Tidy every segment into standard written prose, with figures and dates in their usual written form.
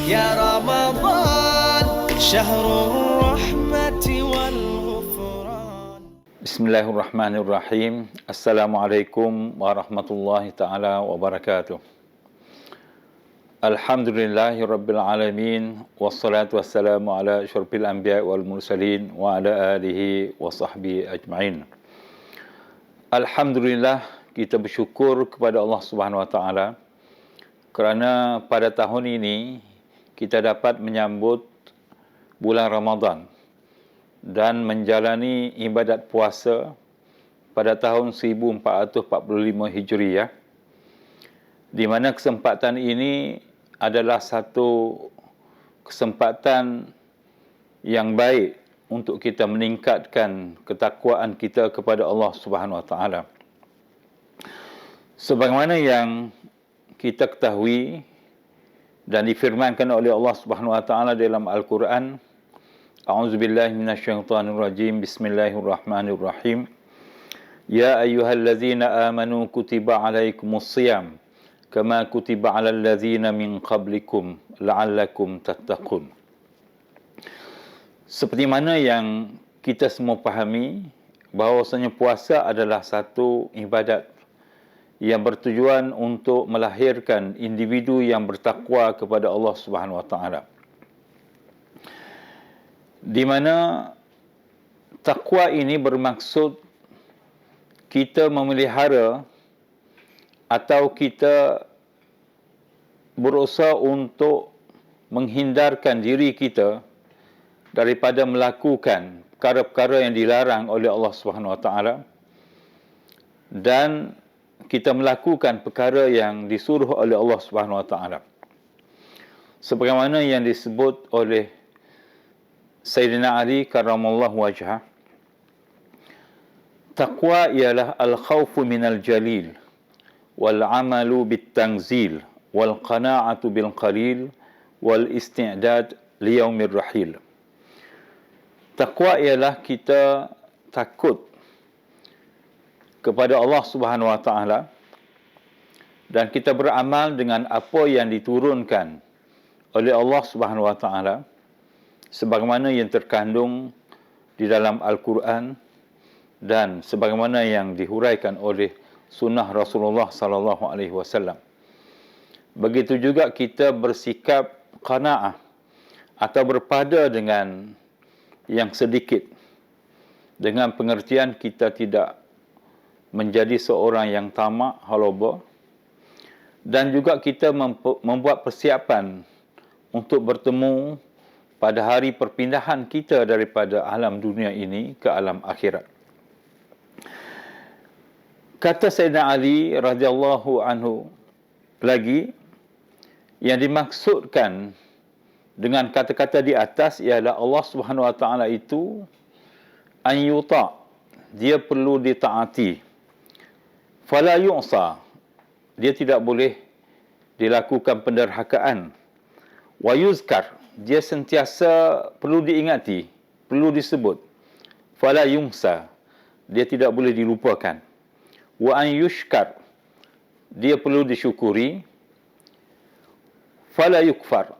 يا رمضان شهر الرحمة والغفران. Bismillahirrahmanirrahim. Assalamualaikum warahmatullahi ta'ala wabarakatuh. Alhamdulillahirabbil alamin, wassalatu wassalamu ala asyrafil anbiya wal mursalin wa ala alihi wa sahbihi ajma'in. Alhamdulillah, kita bersyukur kepada Allah Subhanahu wa taala kerana pada tahun ini kita dapat menyambut bulan Ramadan dan menjalani ibadat puasa pada tahun 1445 Hijriah, di mana kesempatan ini adalah satu kesempatan yang baik untuk kita meningkatkan ketakwaan kita kepada Allah Subhanahu wa taala. Sebagaimana yang kita ketahui dan difirmankan oleh Allah Subhanahu wa taala dalam Al-Quran, A'udzubillahi minasyaitonirrajim. Bismillahirrahmanirrahim. Ya ayyuhallazina amanu kutiba alaikumusshiyam kama kutiba alal ladzina min qablikum la'allakum tattaqun. Seperti mana yang kita semua fahami, bahawasanya puasa adalah satu ibadat yang bertujuan untuk melahirkan individu yang bertakwa kepada Allah Subhanahu wa taala. Di mana takwa ini bermaksud kita memelihara atau kita berusaha untuk menghindarkan diri kita daripada melakukan perkara-perkara yang dilarang oleh Allah Subhanahu wa taala, dan kita melakukan perkara yang disuruh oleh Allah Subhanahu wa taala. Sebagaimana yang disebut oleh Sayyidina Ali karramallahu wajhah, taqwa ialah al-khawfu minal jalil wal amalu bit tanzil wal qana'atu bil qalil wal isti'dad li yaumir rahil. Taqwa ialah kita takut kepada Allah Subhanahu wa taala dan kita beramal dengan apa yang diturunkan oleh Allah Subhanahu wa taala sebagaimana yang terkandung di dalam Al-Quran dan sebagaimana yang dihuraikan oleh sunnah Rasulullah sallallahu alaihi wasallam. Begitu juga kita bersikap qanaah atau berpada dengan yang sedikit, dengan pengertian kita tidak menjadi seorang yang tamak, haloba, dan juga kita membuat persiapan untuk bertemu pada hari perpindahan kita daripada alam dunia ini ke alam akhirat. Kata Sayyidina Ali radhiyallahu anhu lagi, yang dimaksudkan dengan kata-kata di atas ialah Allah Subhanahu wa taala itu an yuta', dia perlu ditaati, fala yu'sa, dia tidak boleh dilakukan penderhakaan, wa yuzkar, dia sentiasa perlu diingati, perlu disebut, fala yumsa, dia tidak boleh dilupakan, wa an yushkar, dia perlu disyukuri, fala yukfar,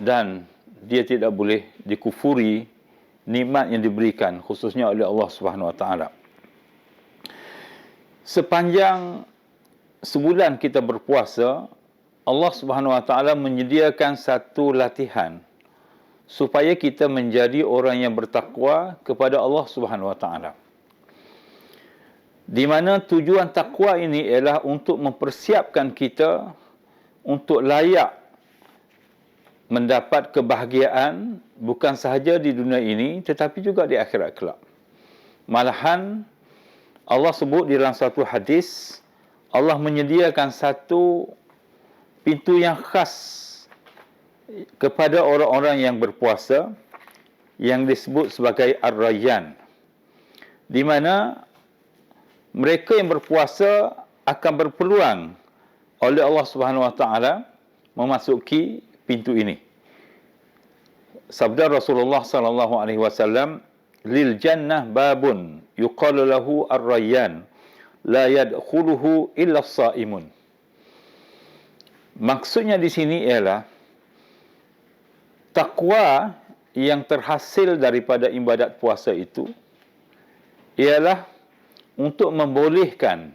dan dia tidak boleh dikufuri nikmat yang diberikan khususnya oleh Allah Subhanahu wa taala. Sepanjang sebulan kita berpuasa, Allah Subhanahu wa taala menyediakan satu latihan supaya kita menjadi orang yang bertakwa kepada Allah Subhanahu wa taala. Di mana tujuan takwa ini ialah untuk mempersiapkan kita untuk layak mendapat kebahagiaan bukan sahaja di dunia ini tetapi juga di akhirat kelak. Malahan Allah sebut di dalam satu hadis, Allah menyediakan satu pintu yang khas kepada orang-orang yang berpuasa yang disebut sebagai Ar-Rayyan, di mana mereka yang berpuasa akan berpeluang oleh Allah Subhanahu wa taala memasuki pintu ini. Sabda Rasulullah sallallahu alaihi wasallam, lil jannah babun yuqalu lahu ar-rayyan la yadkhuluhu illa as-saimun. Maksudnya di sini ialah takwa yang terhasil daripada ibadat puasa itu ialah untuk membolehkan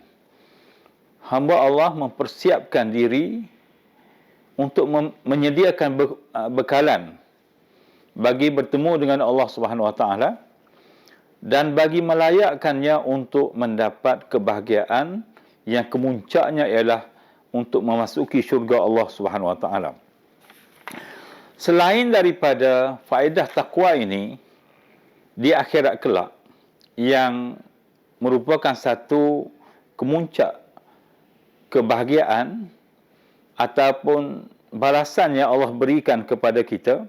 hamba Allah mempersiapkan diri untuk menyediakan bekalan bagi bertemu dengan Allah Subhanahu Wa Taala dan bagi melayakkannya untuk mendapat kebahagiaan yang kemuncaknya ialah untuk memasuki syurga Allah Subhanahu Wa Taala. Selain daripada faedah takwa ini di akhirat kelak yang merupakan satu kemuncak kebahagiaan ataupun balasan yang Allah berikan kepada kita,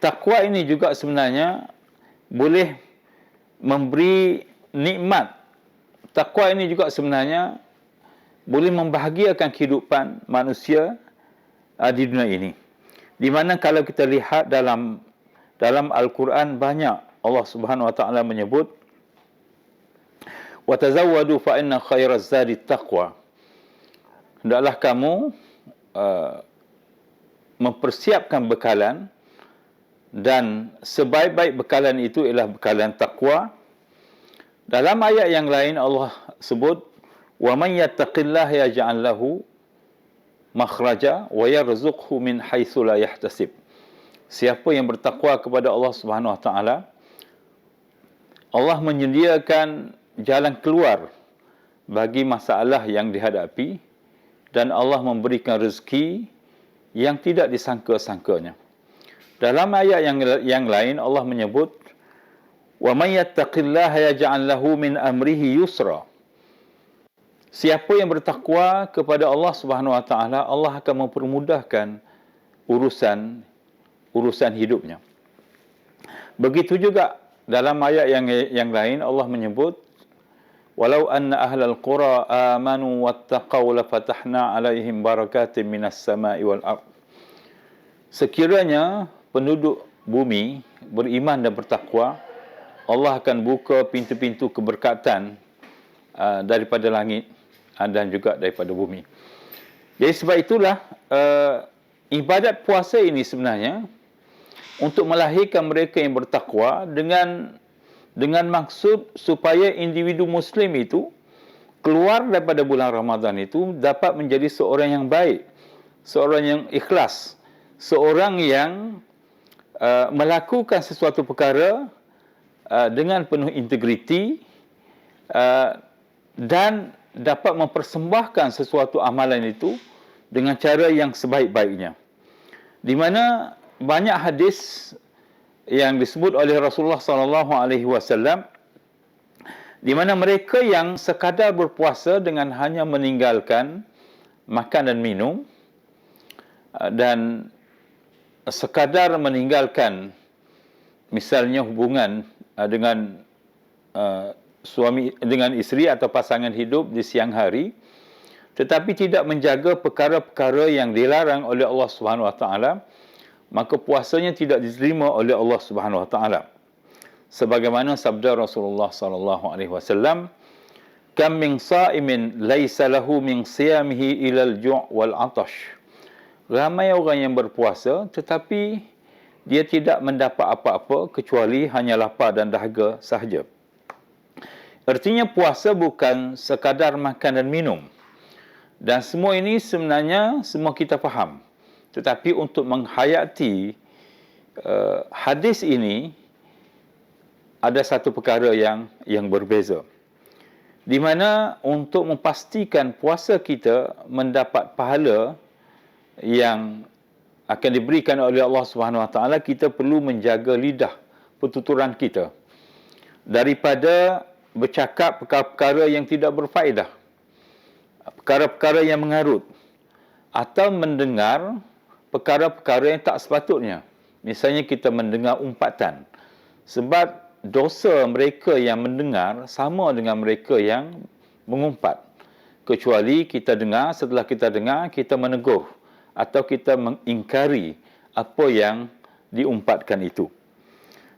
takwa ini juga sebenarnya boleh memberi nikmat. Takwa ini juga sebenarnya boleh membahagiakan kehidupan manusia di dunia ini. Di mana kalau kita lihat dalam Al-Quran banyak Allah Subhanahu Wa Taala menyebut wa tazawwadu fa inna khairaz zadi taqwa. Hendaklah kamu mempersiapkan bekalan dan sebaik-baik bekalan itu ialah bekalan takwa. Dalam ayat yang lain Allah sebut wa man yattaqillaha yaj'al lahu makhraja wa yarzuqhu min haitsu la yahtasib. Siapa yang bertakwa kepada Allah Subhanahu Wa Taala, Allah menyediakan jalan keluar bagi masalah yang dihadapi dan Allah memberikan rezeki yang tidak disangka-sangkanya. Dalam ayat yang lain Allah menyebut wa may yattaqillaha yaj'al lahu min amrihi yusra. Siapa yang bertakwa kepada Allah Subhanahu Wa Taala, Allah akan mempermudahkan urusan hidupnya. Begitu juga dalam ayat yang lain Allah menyebut walau anna ahlal qura amanu wattaqaw lafatahna alaihim barakatin minas sama'i wal ard. Sekiranya penduduk bumi beriman dan bertakwa, Allah akan buka pintu-pintu keberkatan daripada langit dan juga daripada bumi. Jadi sebab itulah ibadat puasa ini sebenarnya untuk melahirkan mereka yang bertakwa dengan maksud supaya individu Muslim itu keluar daripada bulan Ramadan itu dapat menjadi seorang yang baik, seorang yang ikhlas, seorang yang melakukan sesuatu perkara dengan penuh integriti dan dapat mempersembahkan sesuatu amalan itu dengan cara yang sebaik-baiknya. Di mana banyak hadis yang disebut oleh Rasulullah SAW, di mana mereka yang sekadar berpuasa dengan hanya meninggalkan makan dan minum dan sekadar meninggalkan misalnya hubungan dengan suami dengan isteri atau pasangan hidup di siang hari, tetapi tidak menjaga perkara-perkara yang dilarang oleh Allah Subhanahu Wa Taala, maka puasanya tidak diterima oleh Allah Subhanahu Wa Taala. Sebagaimana sabda Rasulullah sallallahu alaihi wasallam, "Kam min sha'imin laisa lahu min siyamihi ila al-ju' wal 'atash." Ramai orang yang berpuasa tetapi dia tidak mendapat apa-apa kecuali hanya lapar dan dahaga sahaja. Artinya puasa bukan sekadar makan dan minum. Dan semua ini sebenarnya semua kita faham. Tetapi untuk menghayati hadis ini ada satu perkara yang berbeza. Di mana untuk memastikan puasa kita mendapat pahala yang akan diberikan oleh Allah Subhanahu Wa Taala, kita perlu menjaga lidah pertuturan kita daripada bercakap perkara-perkara yang tidak berfaedah, perkara-perkara yang mengarut, atau mendengar perkara-perkara yang tak sepatutnya. Misalnya kita mendengar umpatan. Sebab dosa mereka yang mendengar sama dengan mereka yang mengumpat. Kecuali kita dengar, setelah kita dengar, kita menegur atau kita mengingkari apa yang diumpatkan itu.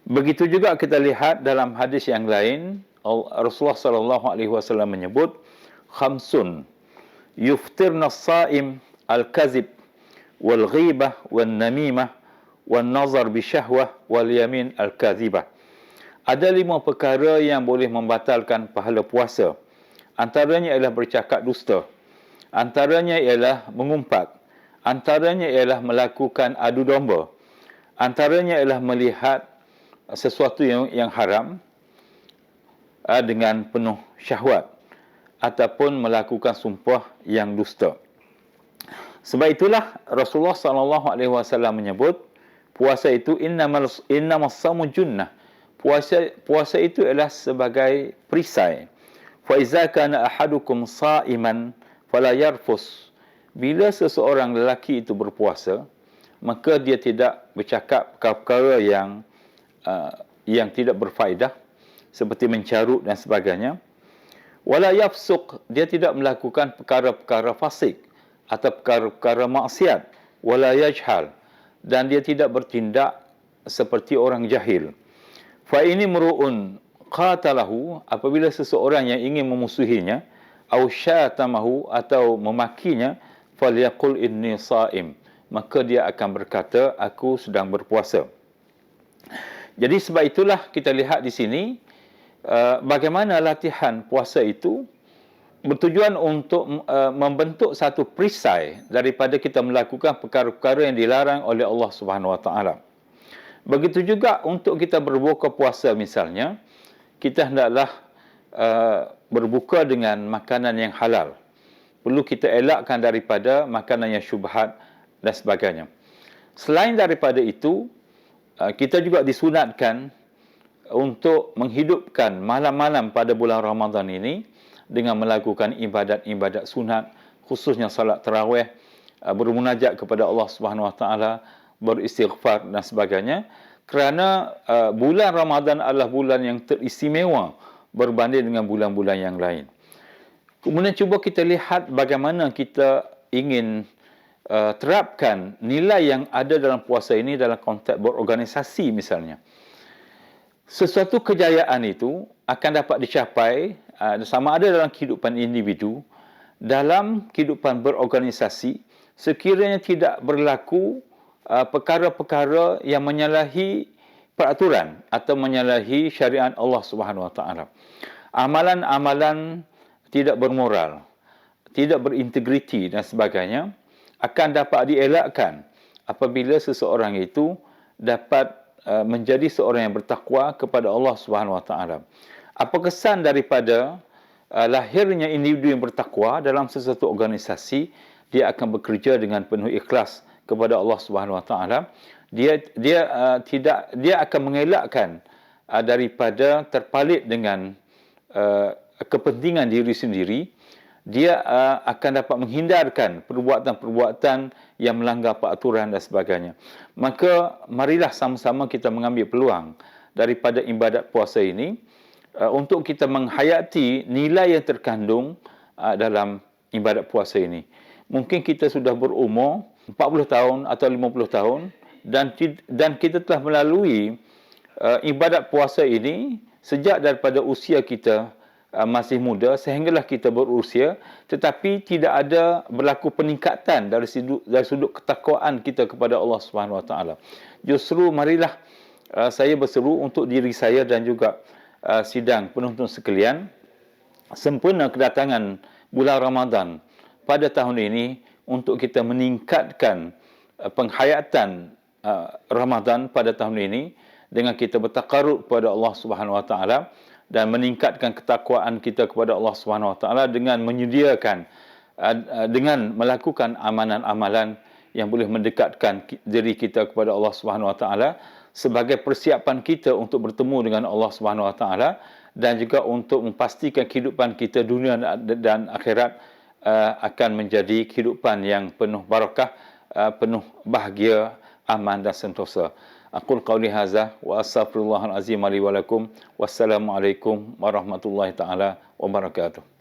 Begitu juga kita lihat dalam hadis yang lain, Rasulullah SAW menyebut khamsun yuftirna as-sa'im al-kazib wal ghibah wal namimah wan nazar bi syahwah wal yamin al kadhibah. Ada 5 perkara yang boleh membatalkan pahala puasa. Antaranya ialah bercakap dusta. Antaranya ialah mengumpat. Antaranya ialah melakukan adu domba. Antaranya ialah melihat sesuatu yang haram dengan penuh syahwat ataupun melakukan sumpah yang dusta. Sebab itulah Rasulullah SAW menyebut puasa itu innamas shamu junnah. Puasa itu adalah sebagai perisai. Fa iza kana ahadukum sha'iman fala yarfus. Bila seseorang lelaki itu berpuasa, maka dia tidak bercakap perkara yang tidak berfaedah seperti mencarut dan sebagainya. Wala yafsuq, dia tidak melakukan perkara-perkara fasik atau perkara-perkara maksiat. Wala yajhal, dan dia tidak bertindak seperti orang jahil. Fa ini mru'un qatalahu, apabila seseorang yang ingin memusuhinya, au syatamahu, atau memakinya, falyaqul inni sha'im, maka dia akan berkata aku sedang berpuasa. Jadi sebab itulah kita lihat di sini bagaimana latihan puasa itu bertujuan untuk membentuk satu perisai daripada kita melakukan perkara-perkara yang dilarang oleh Allah Subhanahu Wa Taala. Begitu juga untuk kita berbuka puasa misalnya, kita hendaklah berbuka dengan makanan yang halal. Perlu kita elakkan daripada makanan yang syubhat dan sebagainya. Selain daripada itu, kita juga disunatkan untuk menghidupkan malam-malam pada bulan Ramadan ini dengan melakukan ibadat-ibadat sunat, khususnya salat tarawih, bermunajat kepada Allah Subhanahu Wa Taala, beristighfar dan sebagainya, kerana bulan Ramadan adalah bulan yang teristimewa berbanding dengan bulan-bulan yang lain. Kemudian cuba kita lihat bagaimana kita ingin terapkan nilai yang ada dalam puasa ini dalam konteks berorganisasi misalnya. Sesuatu kejayaan itu akan dapat dicapai sama ada dalam kehidupan individu, dalam kehidupan berorganisasi, sekiranya tidak berlaku perkara-perkara yang menyalahi peraturan atau menyalahi syariat Allah Subhanahu Wa Taala. Amalan-amalan tidak bermoral, tidak berintegriti dan sebagainya akan dapat dielakkan apabila seseorang itu dapat menjadi seorang yang bertakwa kepada Allah Subhanahu Wa Taala. Apa kesan daripada lahirnya individu yang bertakwa dalam sesuatu organisasi? Dia akan bekerja dengan penuh ikhlas kepada Allah Subhanahu Wa Taala. Dia akan mengelakkan daripada terpalit dengan kepentingan diri sendiri. Dia akan dapat menghindarkan perbuatan-perbuatan yang melanggar peraturan dan sebagainya. Maka marilah sama-sama kita mengambil peluang daripada ibadat puasa ini untuk kita menghayati nilai yang terkandung dalam ibadat puasa ini. Mungkin kita sudah berumur 40 tahun atau 50 tahun dan kita telah melalui ibadat puasa ini sejak daripada usia kita masih muda sehinggalah kita berusia, tetapi tidak ada berlaku peningkatan dari sudut ketakwaan kita kepada Allah Subhanahu Wa Taala. Justru marilah saya berseru untuk diri saya dan juga sidang penonton sekalian, sempena kedatangan bulan Ramadan pada tahun ini untuk kita meningkatkan penghayatan Ramadan pada tahun ini dengan kita bertakarub kepada Allah Subhanahu Wa Taala dan meningkatkan ketakwaan kita kepada Allah Subhanahu Wa Taala dengan menyediakan dengan melakukan amalan-amalan yang boleh mendekatkan diri kita kepada Allah Subhanahu Wa Taala sebagai persiapan kita untuk bertemu dengan Allah Subhanahu Wa Taala dan juga untuk memastikan kehidupan kita dunia dan akhirat akan menjadi kehidupan yang penuh barakah, penuh bahagia, aman dan sentosa. Aqul qawli hadza wa astaghfirullahal azim li wa lakum. Wassalamualaikum warahmatullahi taala wabarakatuh.